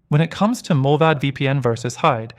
When it comes to Mullvad VPN versus Hide,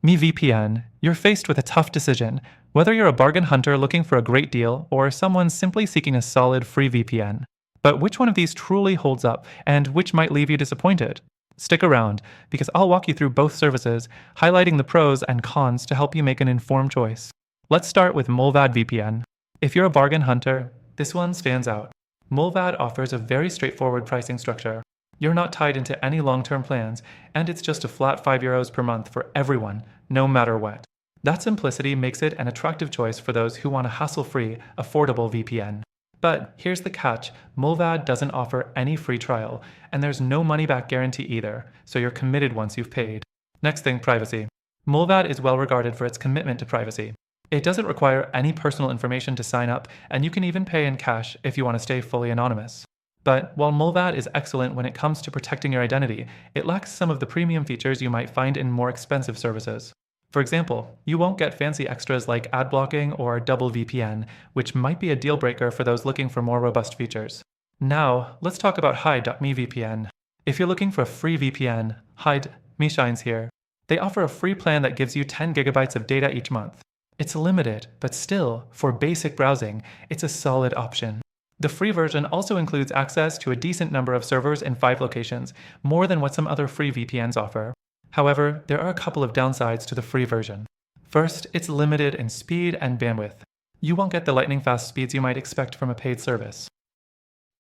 Me VPN, you're faced with a tough decision, whether you're a bargain hunter looking for a great deal or someone simply seeking a solid free VPN. But which one of these truly holds up, and which might leave you disappointed? Stick around, because I'll walk you through both services, highlighting the pros and cons to help you make an informed choice. Let's start with Mullvad VPN. If you're a bargain hunter, this one stands out. Mullvad offers a very straightforward pricing structure. You're not tied into any long-term plans, and it's just a flat €5 per month for everyone, no matter what. That simplicity makes it an attractive choice for those who want a hassle-free, affordable VPN. But here's the catch, Mullvad doesn't offer any free trial, and there's no money-back guarantee either, so you're committed once you've paid. Next thing, privacy. Mullvad is well regarded for its commitment to privacy. It doesn't require any personal information to sign up, and you can even pay in cash if you want to stay fully anonymous. But while Mullvad is excellent when it comes to protecting your identity, it lacks some of the premium features you might find in more expensive services. For example, you won't get fancy extras like ad blocking or double VPN, which might be a deal breaker for those looking for more robust features. Now, let's talk about Hide.me VPN. If you're looking for a free VPN, Hide.me shines here. They offer a free plan that gives you 10 gigabytes of data each month. It's limited, but still, for basic browsing, it's a solid option. The free version also includes access to a decent number of servers in 5 locations, more than what some other free VPNs offer. However, there are a couple of downsides to the free version. First, it's limited in speed and bandwidth. You won't get the lightning-fast speeds you might expect from a paid service.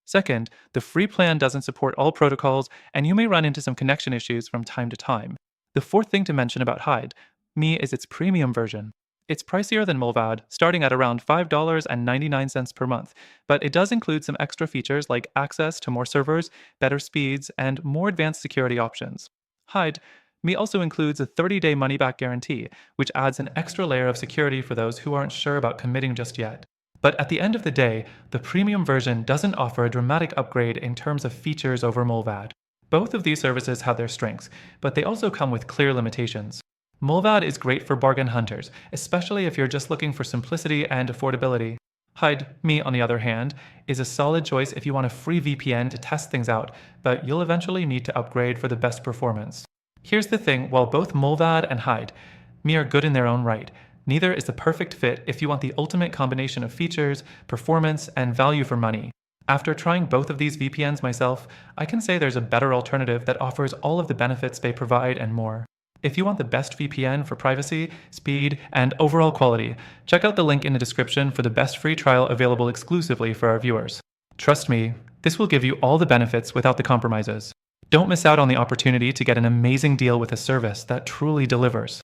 Second, the free plan doesn't support all protocols, and you may run into some connection issues from time to time. The fourth thing to mention about Hide.me is its premium version. It's pricier than Mullvad, starting at around $5.99 per month, but it does include some extra features like access to more servers, better speeds, and more advanced security options. Hide.me also includes a 30-day money-back guarantee, which adds an extra layer of security for those who aren't sure about committing just yet. But at the end of the day, the premium version doesn't offer a dramatic upgrade in terms of features over Mullvad. Both of these services have their strengths, but they also come with clear limitations. Mullvad is great for bargain hunters, especially if you're just looking for simplicity and affordability. Hide.me, on the other hand, is a solid choice if you want a free VPN to test things out, but you'll eventually need to upgrade for the best performance. Here's the thing, while both Mullvad and Hide.me are good in their own right, neither is the perfect fit if you want the ultimate combination of features, performance, and value for money. After trying both of these VPNs myself, I can say there's a better alternative that offers all of the benefits they provide and more. If you want the best VPN for privacy, speed, and overall quality, check out the link in the description for the best free trial available exclusively for our viewers. Trust me, this will give you all the benefits without the compromises. Don't miss out on the opportunity to get an amazing deal with a service that truly delivers.